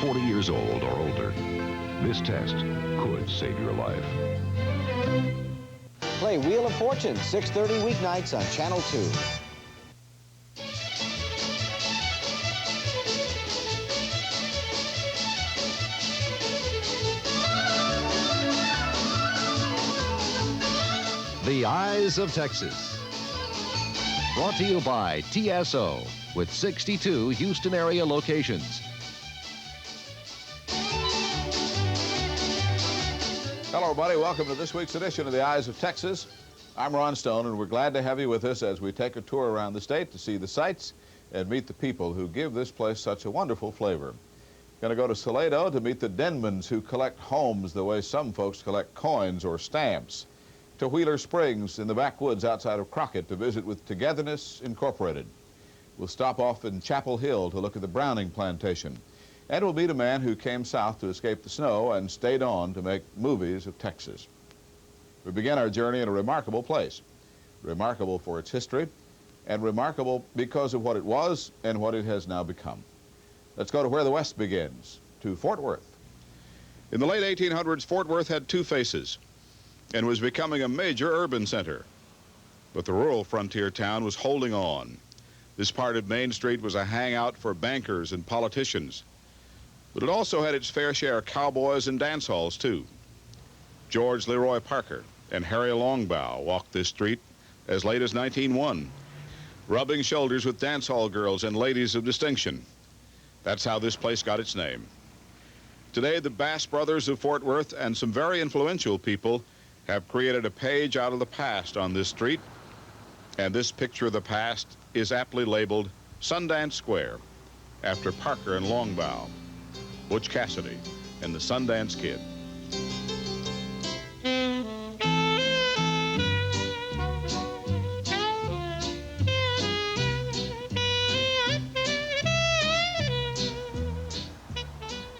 40 years old or older. This test could save your life. Play Wheel of Fortune, 6:30 weeknights on Channel 2. The Eyes of Texas. Brought to you by TSO with 62 Houston area locations. Hello, everybody. Welcome to this week's edition of The Eyes of Texas. I'm Ron Stone, and we're glad to have you with us as we take a tour around the state to see the sights and meet the people who give this place such a wonderful flavor. Going to go to Salado to meet the Denmans, who collect homes the way some folks collect coins or stamps. To Wheeler Springs in the backwoods outside of Crockett to visit with Togetherness Incorporated. We'll stop off in Chapel Hill to look at the Browning Plantation. And we'll meet a man who came south to escape the snow and stayed on to make movies of Texas. We begin our journey in a remarkable place. Remarkable for its history, and remarkable because of what it was and what it has now become. Let's go to where the West begins, to Fort Worth. In the late 1800s, Fort Worth had two faces and was becoming a major urban center. But the rural frontier town was holding on. This part of Main Street was a hangout for bankers and politicians. But it also had its fair share of cowboys and dance halls, too. George Leroy Parker and Harry Longbow walked this street as late as 1901, rubbing shoulders with dance hall girls and ladies of distinction. That's how this place got its name. Today, the Bass Brothers of Fort Worth and some very influential people have created a page out of the past on this street, and this picture of the past is aptly labeled Sundance Square, after Parker and Longbow, Butch Cassidy, and the Sundance Kid.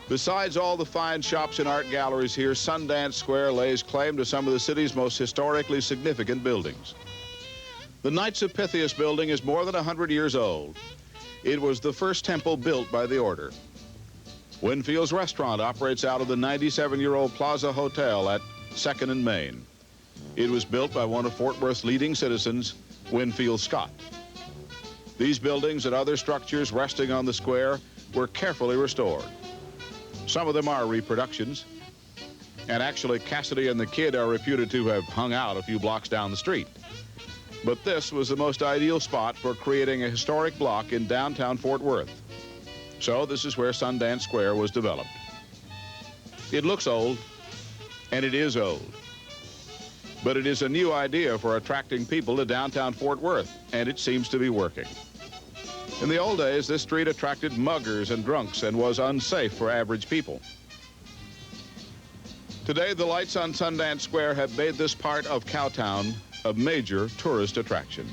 Besides all the fine shops and art galleries here, Sundance Square lays claim to some of the city's most historically significant buildings. The Knights of Pythias building is more than 100 years old. It was the first temple built by the order. Winfield's Restaurant operates out of the 97-year-old Plaza Hotel at 2nd and Main. It was built by one of Fort Worth's leading citizens, Winfield Scott. These buildings and other structures resting on the square were carefully restored. Some of them are reproductions, and actually Cassidy and the Kid are reputed to have hung out a few blocks down the street. But this was the most ideal spot for creating a historic block in downtown Fort Worth. So this is where Sundance Square was developed. It looks old, and it is old. But it is a new idea for attracting people to downtown Fort Worth, and it seems to be working. In the old days, this street attracted muggers and drunks and was unsafe for average people. Today, the lights on Sundance Square have made this part of Cowtown a major tourist attraction.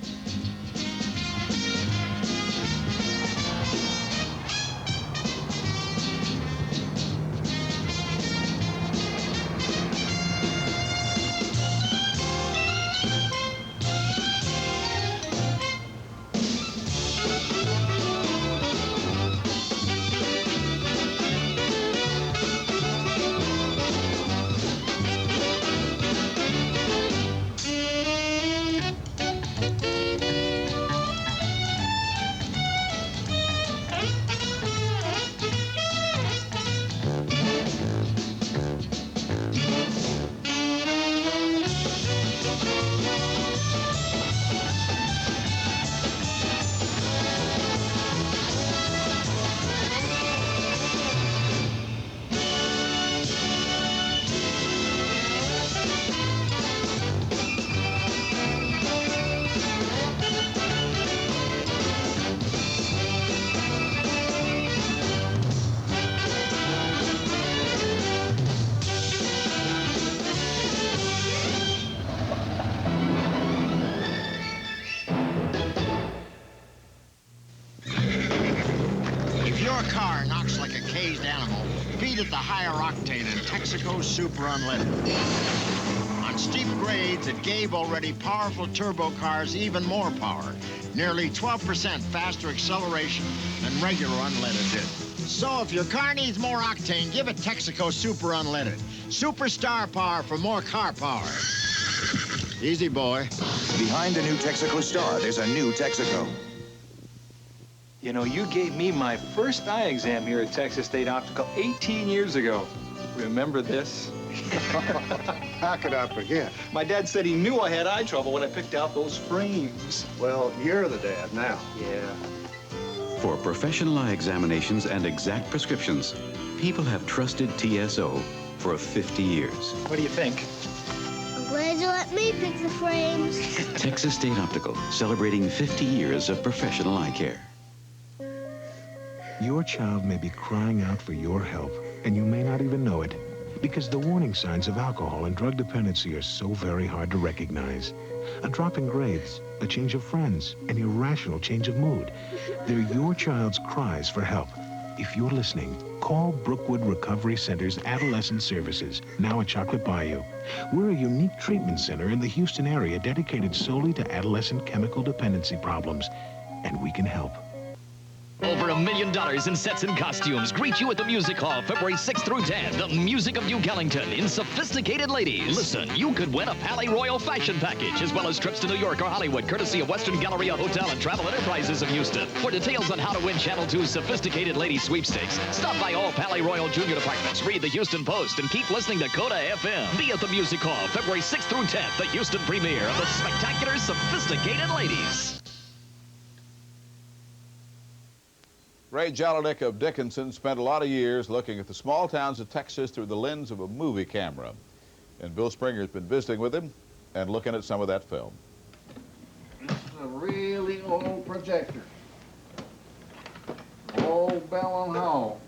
car knocks like a caged animal, feed it the higher octane in Texaco Super Unleaded. On steep grades, it gave already powerful turbo cars even more power. Nearly 12% faster acceleration than regular unleaded did. So if your car needs more octane, give it Texaco Super Unleaded. Superstar power for more car power. Easy, boy. Behind the new Texaco Star, there's a new Texaco. You know, you gave me my first eye exam here at Texas State Optical 18 years ago. Remember this? How could I forget? My dad said he knew I had eye trouble when I picked out those frames. Well, you're the dad now. Yeah. For professional eye examinations and exact prescriptions, people have trusted TSO for 50 years. What do you think? I'm glad you let me pick the frames. Texas State Optical, celebrating 50 years of professional eye care. Your child may be crying out for your help, and you may not even know it, because the warning signs of alcohol and drug dependency are so very hard to recognize. A drop in grades, a change of friends, an irrational change of mood. They're your child's cries for help. If you're listening, call Brookwood Recovery Center's Adolescent Services, now at Chocolate Bayou. We're a unique treatment center in the Houston area dedicated solely to adolescent chemical dependency problems, and we can help. Over $1 million in sets and costumes greet you at the Music Hall February 6th through 10th. The Music of Duke Ellington in Sophisticated Ladies. Listen, you could win a Palais Royal fashion package as well as trips to New York or Hollywood courtesy of Western Galleria Hotel and Travel Enterprises of Houston. For details on how to win Channel 2's Sophisticated Ladies sweepstakes, stop by all Palais Royal Junior departments, read the Houston Post, and keep listening to Coda FM. Be at the Music Hall February 6th through 10th, the Houston premiere of the spectacular Sophisticated Ladies. Ray Jelinek of Dickinson spent a lot of years looking at the small towns of Texas through the lens of a movie camera. And Bill Springer's been visiting with him and looking at some of that film. This is a really old projector. Old Bell and Howell.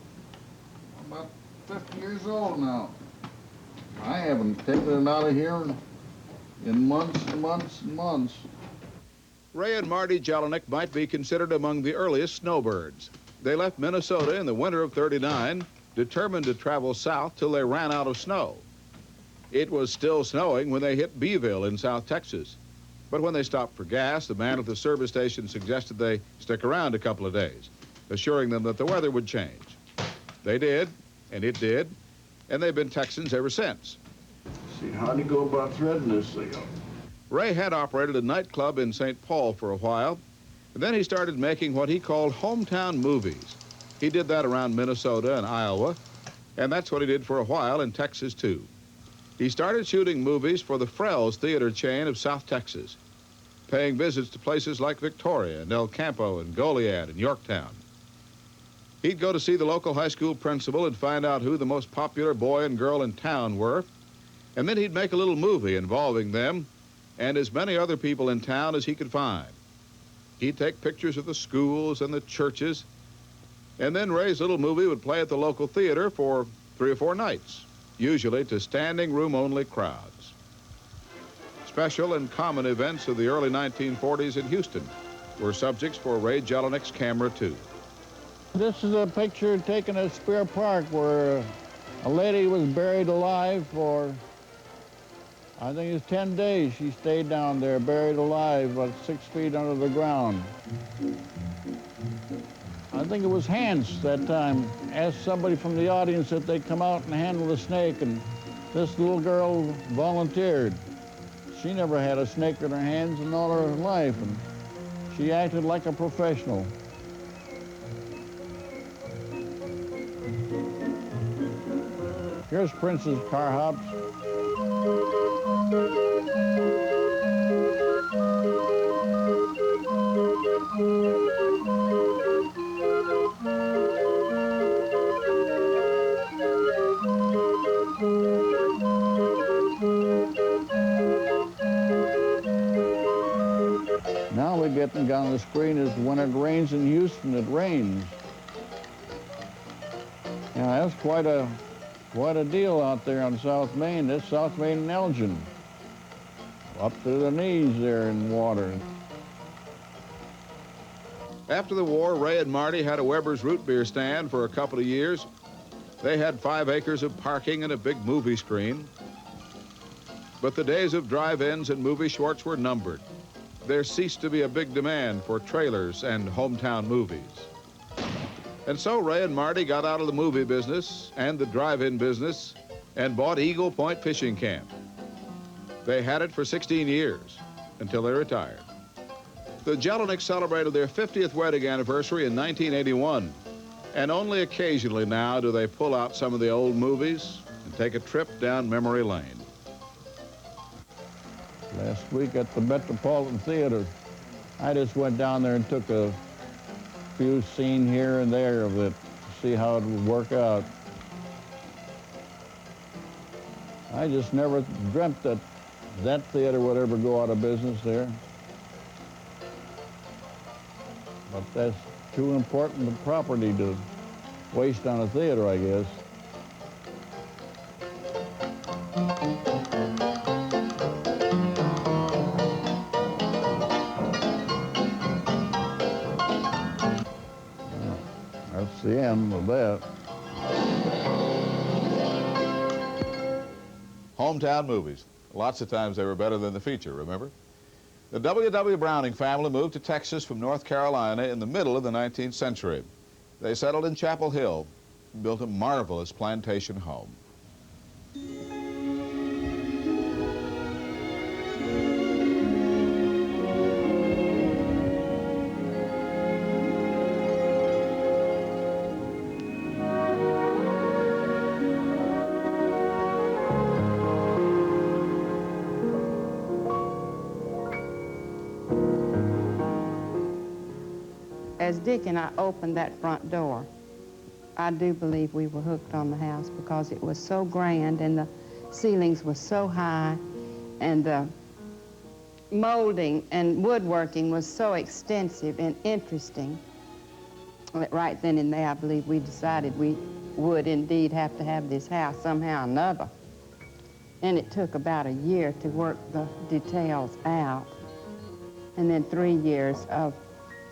About 50 years old now. I haven't taken it out of here in months and months and months. Ray and Marty Jelinek might be considered among the earliest snowbirds. They left Minnesota in the winter of '39, determined to travel south till they ran out of snow. It was still snowing when they hit Beeville in South Texas. But when they stopped for gas, the man at the service station suggested they stick around a couple of days, assuring them that the weather would change. They did, and it did, and they've been Texans ever since. See, how do you go about threading this thing up? Ray had operated a nightclub in St. Paul for a while, and then he started making what he called hometown movies. He did that around Minnesota and Iowa, and that's what he did for a while in Texas, too. He started shooting movies for the Frells theater chain of South Texas, paying visits to places like Victoria and El Campo and Goliad and Yorktown. He'd go to see the local high school principal and find out who the most popular boy and girl in town were, and then he'd make a little movie involving them and as many other people in town as he could find. He'd take pictures of the schools and the churches, and then Ray's little movie would play at the local theater for 3 or 4 nights, usually to standing room only crowds. Special and common events of the early 1940s in Houston were subjects for Ray Jelinek's camera, too. This is a picture taken at Spear Park where a lady was buried alive for, I think it was 10 days. She stayed down there, buried alive, about 6 feet under the ground. I think it was Hans that time asked somebody from the audience that they'd come out and handle the snake, and this little girl volunteered. She never had a snake in her hands in all her life, and she acted like a professional. Here's Prince's car hops. Now we're getting down the screen is when it rains in Houston, it rains. Yeah, that's quite a deal out there on South Main. That's South Main and Elgin. Up to the knees there in water. After the war, Ray and Marty had a Weber's root beer stand for a couple of years. They had 5 acres of parking and a big movie screen. But the days of drive-ins and movie shorts were numbered. There ceased to be a big demand for trailers and hometown movies. And so Ray and Marty got out of the movie business and the drive-in business and bought Eagle Point Fishing Camp. They had it for 16 years until they retired. The Jelinek celebrated their 50th wedding anniversary in 1981, and only occasionally now do they pull out some of the old movies and take a trip down memory lane. Last week at the Metropolitan Theater, I just went down there and took a few scenes here and there of it to see how it would work out. I just never dreamt that that theater would ever go out of business there. But that's too important a property to waste on a theater, I guess. That's the end of that. Hometown movies. Lots of times they were better than the feature, remember? The W.W. Browning family moved to Texas from North Carolina in the middle of the 19th century. They settled in Chapel Hill, built a marvelous plantation home. As Dick and I opened that front door, I do believe we were hooked on the house because it was so grand and the ceilings were so high and the molding and woodworking was so extensive and interesting that right then and there I believe we decided we would indeed have to have this house somehow or another. And it took about a year to work the details out, and then 3 years of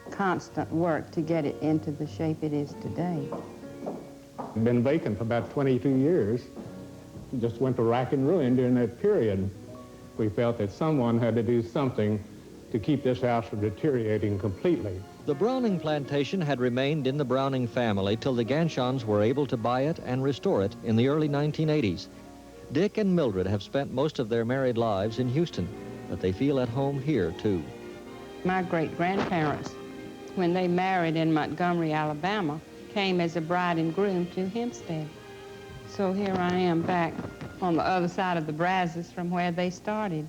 constant work to get it into the shape it is today. Been vacant for about 22 years. Just went to rack and ruin during that period. We felt that someone had to do something to keep this house from deteriorating completely. The Browning plantation had remained in the Browning family till the Ganshons were able to buy it and restore it in the early 1980s. Dick and Mildred have spent most of their married lives in Houston, but they feel at home here, too. My great-grandparents, when they married in Montgomery, Alabama, came as a bride and groom to Hempstead. So here I am back on the other side of the Brazos from where they started.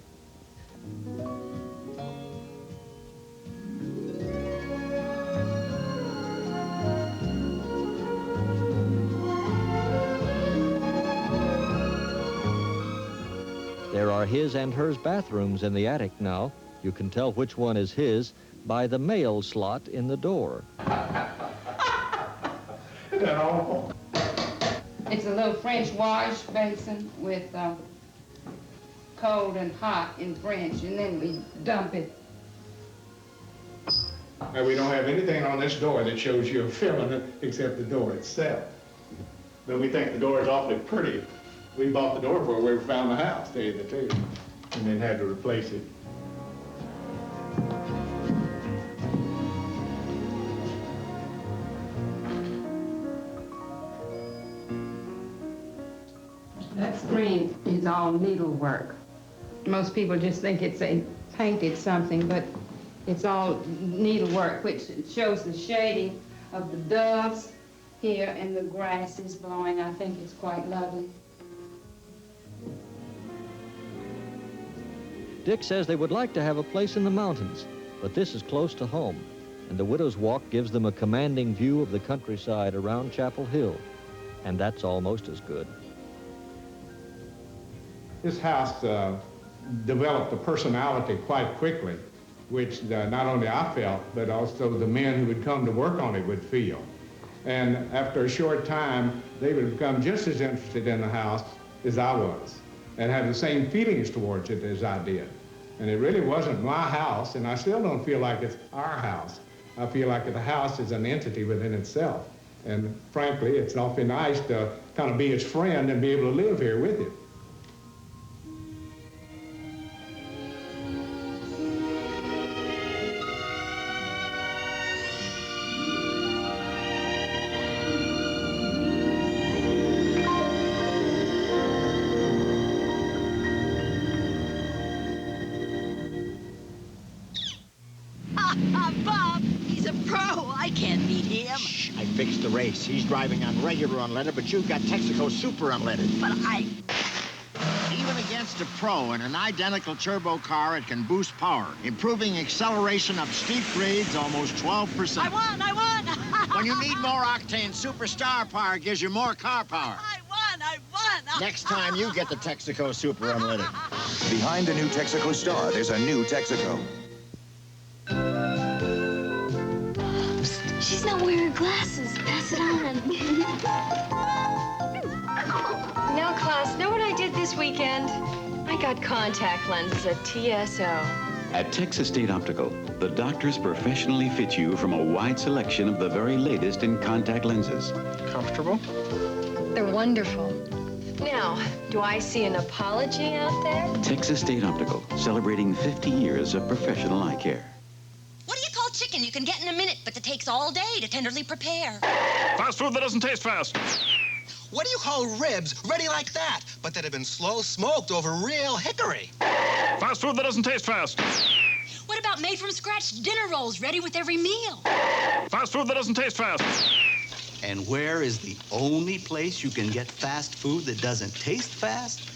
There are his and hers bathrooms in the attic now. You can tell which one is his by the mail slot in the door. It's a little French wash basin with cold and hot in French, and then we dump it. Now, we don't have anything on this door that shows you're filling it except the door itself. But we think the door is awfully pretty. We bought the door before we found the house, to tell you the truth, and then had to replace it. That screen is all needlework. Most people just think it's a painted something, but it's all needlework, which shows the shading of the doves here and the grass is blowing. I think it's quite lovely. Dick says they would like to have a place in the mountains, but this is close to home, and the Widow's Walk gives them a commanding view of the countryside around Chapel Hill, and that's almost as good. This house developed a personality quite quickly, which not only I felt, but also the men who would come to work on it would feel. And after a short time, they would become just as interested in the house as I was, and have the same feelings towards it as I did. And it really wasn't my house, and I still don't feel like it's our house. I feel like the house is an entity within itself. And frankly, it's awfully nice to kind of be its friend and be able to live here with it. race. He's driving on regular unleaded, but you've got Texaco Super Unleaded. But Even against a pro in an identical turbo car, it can boost power, improving acceleration up steep grades almost 12%. I won! When you need more octane, Superstar Power gives you more car power. I won! Next time you get the Texaco Super Unleaded. Behind the new Texaco Star, there's a new Texaco. She's not wearing glasses. Pass it on. Now, class, know what I did this weekend? I got contact lenses at TSO. At Texas State Optical, the doctors professionally fit you from a wide selection of the very latest in contact lenses. Comfortable? They're wonderful. Now, do I see an apology out there? Texas State Optical, celebrating 50 years of professional eye care. What do you call chicken you can get in a minute, but that takes all day to tenderly prepare? Fast food that doesn't taste fast. What do you call ribs ready like that, but that have been slow smoked over real hickory? Fast food that doesn't taste fast. What about made-from-scratch dinner rolls ready with every meal? Fast food that doesn't taste fast. And where is the only place you can get fast food that doesn't taste fast?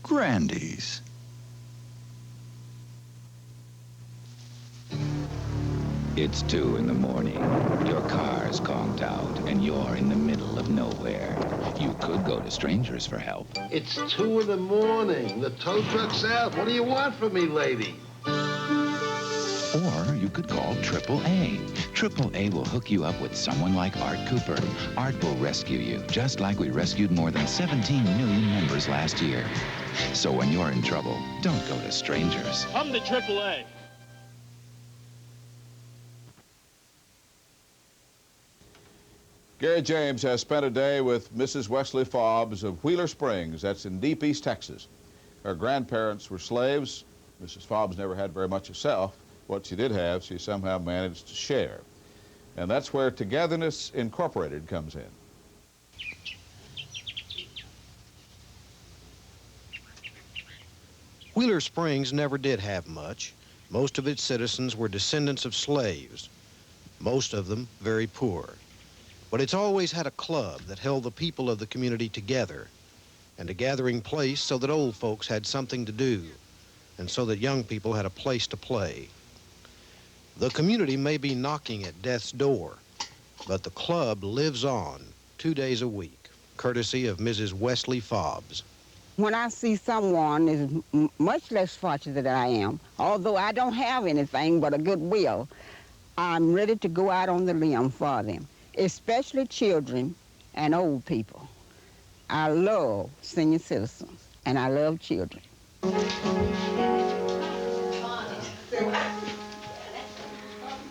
Grandy's. It's 2 in the morning. Your car's conked out, and you're in the middle of nowhere. You could go to strangers for help. It's 2 in the morning. The tow truck's out. What do you want from me, lady? Or you could call AAA. AAA will hook you up with someone like Art Cooper. Art will rescue you, just like we rescued more than 17 million members last year. So when you're in trouble, don't go to strangers. Come to AAA. Gary James has spent a day with Mrs. Wesley Fobbs of Wheeler Springs. That's in deep East Texas. Her grandparents were slaves. Mrs. Fobbs never had very much herself. What she did have, she somehow managed to share. And that's where Togetherness Incorporated comes in. Wheeler Springs never did have much. Most of its citizens were descendants of slaves, most of them very poor. But it's always had a club that held the people of the community together, and a gathering place so that old folks had something to do, and so that young people had a place to play. The community may be knocking at death's door, but the club lives on 2 days a week, courtesy of Mrs. Wesley Fobbs. When I see someone is much less fortunate than I am, although I don't have anything but a good will, I'm ready to go out on the limb for them, especially children and old people. I love senior citizens, and I love children.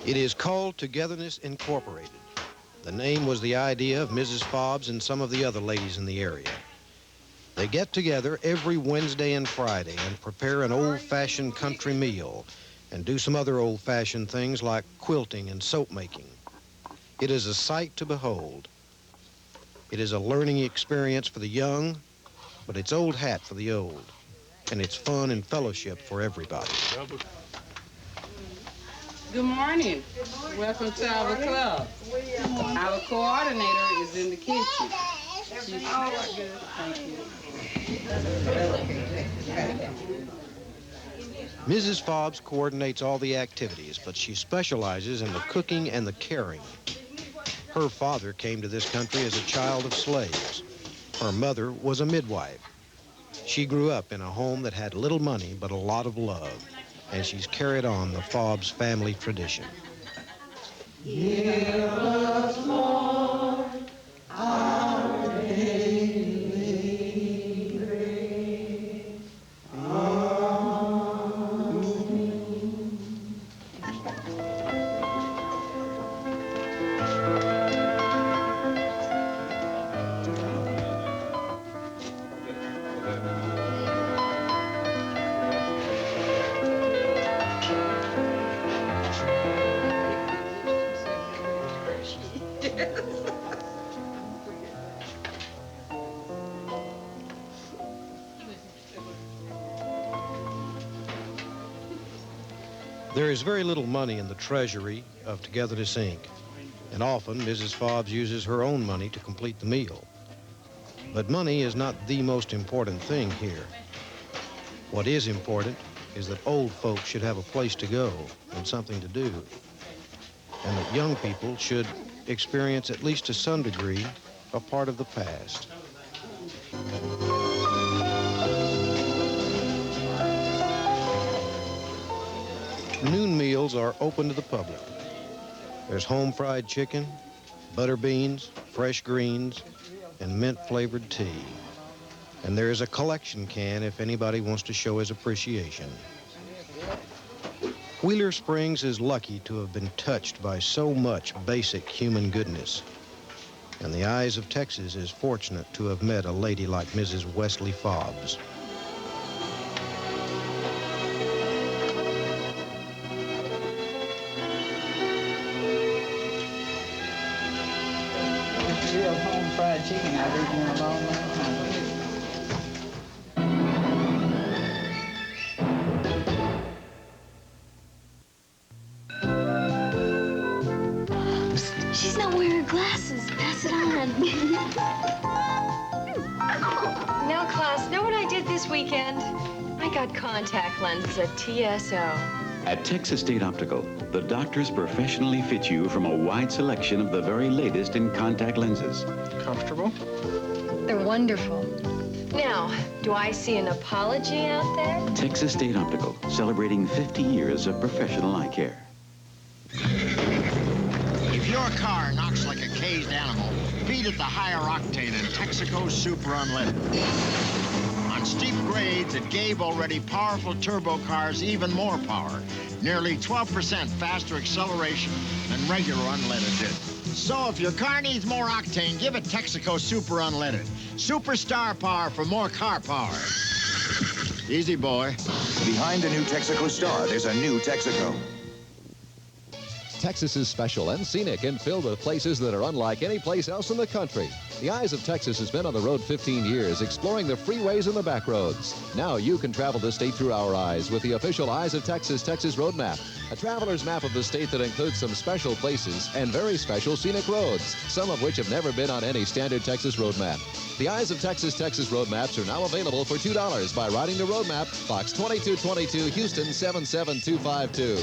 It is called Togetherness Incorporated. The name was the idea of Mrs. Fobbs and some of the other ladies in the area. They get together every Wednesday and Friday and prepare an old-fashioned country meal and do some other old-fashioned things like quilting and soap making. It is a sight to behold. It is a learning experience for the young, but it's old hat for the old, and it's fun and fellowship for everybody. Good morning. Welcome to our club. Our coordinator is in the kitchen. She's good. Thank you. Mrs. Fobbs coordinates all the activities, but she specializes in the cooking and the caring. Her father came to this country as a child of slaves. Her mother was a midwife. She grew up in a home that had little money but a lot of love, and she's carried on the Fobbs family tradition. Give us, Lord, our daily bread. Amen. There is very little money in the treasury of Togetherness, Inc. and often Mrs. Fobbs uses her own money to complete the meal. But money is not the most important thing here. What is important is that old folks should have a place to go and something to do, and that young people should experience, at least to some degree, a part of the past. Noon meals are open to the public. There's home-fried chicken, butter beans, fresh greens, and mint-flavored tea. And there's a collection can if anybody wants to show his appreciation. Wheeler Springs is lucky to have been touched by so much basic human goodness. And the Eyes of Texas is fortunate to have met a lady like Mrs. Wesley Fobbs. Real home fried chicken. I've eaten one a long, long time. She's not wearing glasses. Pass it on. Now, class, know what I did this weekend? I got contact lenses at TSO. At Texas State Optical, the doctors professionally fit you from a wide selection of the very latest in contact lenses. Comfortable? They're wonderful. Now, do I see an apology out there? Texas State Optical, celebrating 50 years of professional eye care. If your car knocks like a caged animal, feed it the higher octane in Texaco Super Unleaded. On steep grades, it gave already powerful turbo cars even more power. Nearly 12% faster acceleration than regular unleaded did. So if your car needs more octane, give it Texaco Super Unleaded. Superstar power for more car power. Easy, boy. Behind the new Texaco Star, there's a new Texaco. Texas is special and scenic and filled with places that are unlike any place else in the country. The Eyes of Texas has been on the road 15 years, exploring the freeways and the back roads. Now you can travel the state through our eyes with the official Eyes of Texas Texas Road Map, a traveler's map of the state that includes some special places and very special scenic roads, some of which have never been on any standard Texas road map. The Eyes of Texas Texas Road Maps are now available for $2 by writing the road map, Box 2222, Houston 77252.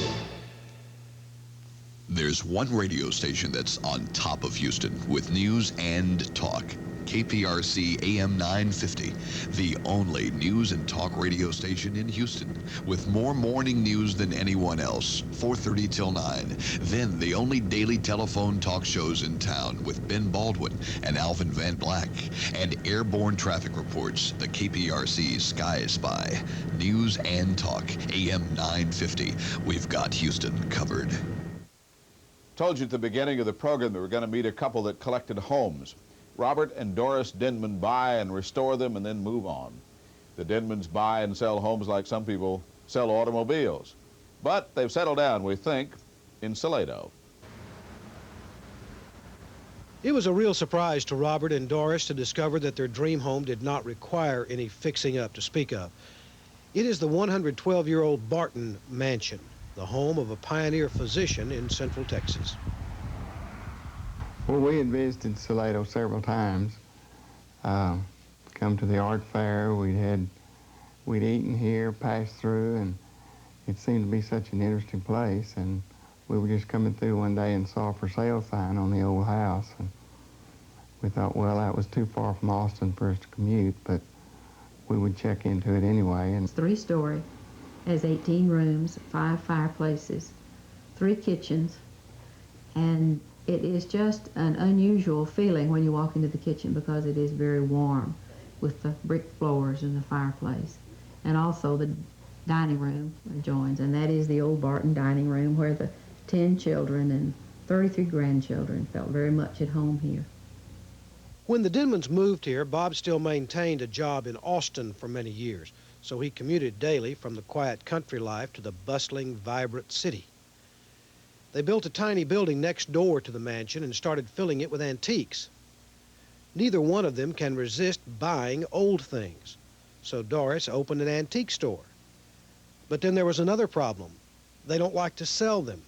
There's one radio station that's on top of Houston with news and talk. KPRC AM 950, the only news and talk radio station in Houston, with more morning news than anyone else, 4:30 till 9. Then the only daily telephone talk shows in town with Ben Baldwin and Alvin Van Black, and airborne traffic reports, the KPRC Sky Spy. News and talk, AM 950. We've got Houston covered. Told you at the beginning of the program that we're going to meet a couple that collected homes. Robert and Doris Denman buy and restore them and then move on. The Denmans buy and sell homes like some people sell automobiles. But they've settled down, we think, in Salado. It was a real surprise to Robert and Doris to discover that their dream home did not require any fixing up to speak of. It is the 112-year-old Barton Mansion, the home of a pioneer physician in Central Texas. Well, we had visited Salado several times. Come to the art fair, we'd eaten here, passed through, and it seemed to be such an interesting place. And we were just coming through one day and saw a for sale sign on the old house. And we thought, well, that was too far from Austin for us to commute, but we would check into it anyway. And it's 3-story. Has 18 rooms, 5 fireplaces, 3 kitchens, and it is just an unusual feeling when you walk into the kitchen because it is very warm with the brick floors and the fireplace. And also the dining room adjoins, and that is the old Barton dining room where the 10 children and 33 grandchildren felt very much at home here. When the Denmans moved here, Bob still maintained a job in Austin for many years, so he commuted daily from the quiet country life to the bustling, vibrant city. They built a tiny building next door to the mansion and started filling it with antiques. Neither one of them can resist buying old things, so Doris opened an antique store. But then there was another problem. They don't like to sell them.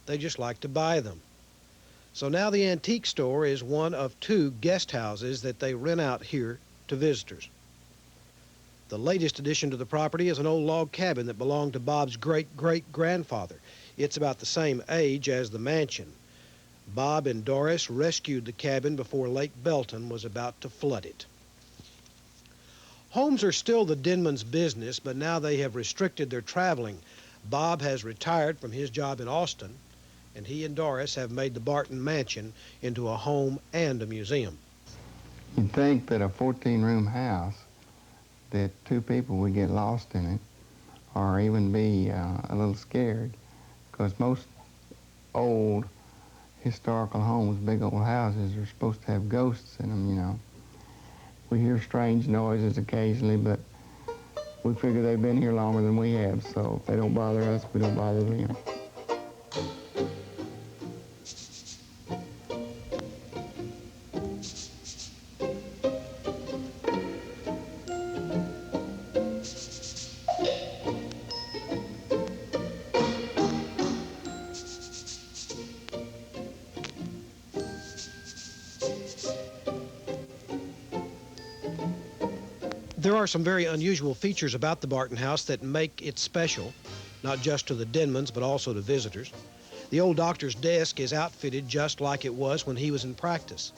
They just like to buy them. So now the antique store is one of 2 guest houses that they rent out here to visitors. The latest addition to the property is an old log cabin that belonged to Bob's great-great-grandfather. It's about the same age as the mansion. Bob and Doris rescued the cabin before Lake Belton was about to flood it. Homes are still the Denman's business, but now they have restricted their traveling. Bob has retired from his job in Austin, and he and Doris have made the Barton Mansion into a home and a museum. You'd think that a 14-room house, that 2 people would get lost in it or even be a little scared, because most old historical homes, big old houses, are supposed to have ghosts in them, you know. We hear strange noises occasionally, but we figure they've been here longer than we have, so if they don't bother us, we don't bother them. There are some very unusual features about the Barton house that make it special, not just to the Denmans, but also to visitors. The old doctor's desk is outfitted just like it was when he was in practice.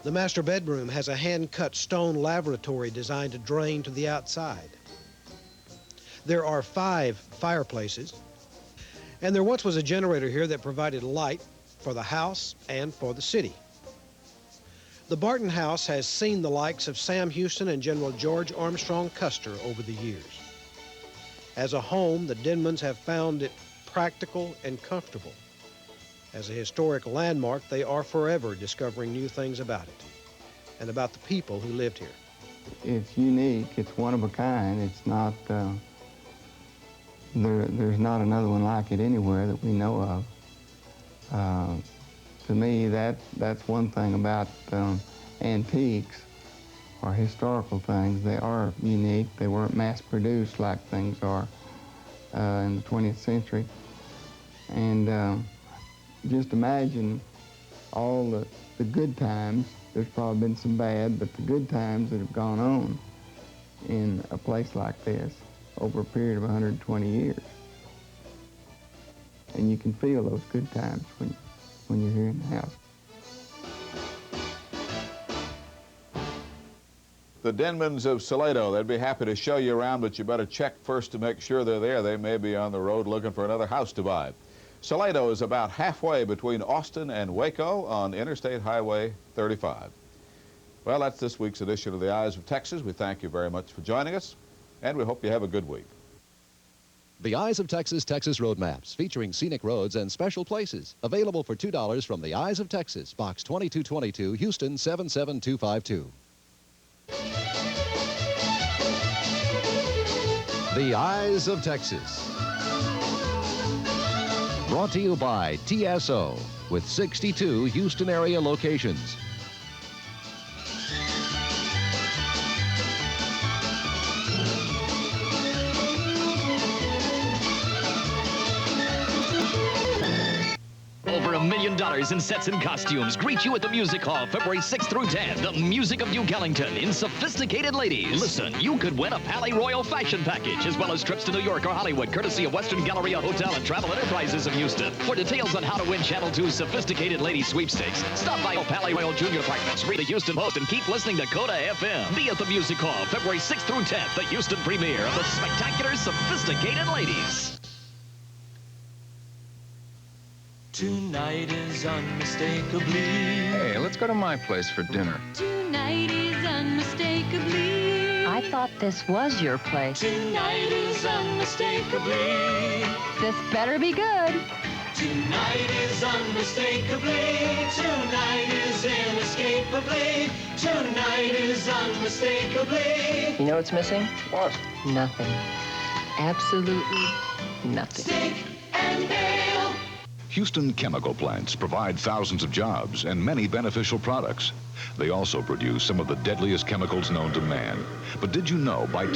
The master bedroom has a hand-cut stone lavatory designed to drain to the outside. There are 5 fireplaces, and there once was a generator here that provided light for the house and for the city. The Barton house has seen the likes of Sam Houston and General George Armstrong Custer over the years. As a home, the Denmans have found it practical and comfortable. As a historic landmark, they are forever discovering new things about it and about the people who lived here. It's unique. It's one of a kind. It's not, there's not another one like it anywhere that we know of. To me, that's one thing about antiques or historical things. They are unique. They weren't mass-produced like things are in the 20th century. And just imagine all the good times. There's probably been some bad, but the good times that have gone on in a place like this over a period of 120 years. And you can feel those good times when you're here in the house. The Denmans of Salado, they'd be happy to show you around, but you better check first to make sure they're there. They may be on the road looking for another house to buy. Salado is about halfway between Austin and Waco on Interstate Highway 35. Well, that's this week's edition of The Eyes of Texas. We thank you very much for joining us, and we hope you have a good week. The Eyes of Texas Texas Road Maps, featuring scenic roads and special places. Available for $2 from The Eyes of Texas, Box 2222, Houston 77252. The Eyes of Texas. Brought to you by TSO, with 62 Houston area locations. Over $1 million in sets and costumes greet you at the Music Hall February 6th through 10th. The music of Duke Ellington in Sophisticated Ladies. Listen, you could win a Palais Royal fashion package as well as trips to New York or Hollywood courtesy of Western Galleria Hotel and Travel Enterprises of Houston. For details on how to win Channel 2's Sophisticated Ladies sweepstakes, stop by Palais Royal Junior Apartments, read the Houston Post, and keep listening to Coda FM. Be at the Music Hall February 6th through 10th, the Houston premiere of the spectacular Sophisticated Ladies. Tonight is unmistakably. Hey, let's go to my place for dinner. Tonight is unmistakably. I thought this was your place. Tonight is unmistakably. This better be good. Tonight is unmistakably. Tonight is inescapably. Tonight is unmistakably. You know what's missing? What? Nothing. Absolutely nothing. Steak and ale. Houston chemical plants provide thousands of jobs and many beneficial products. They also produce some of the deadliest chemicals known to man. But did you know by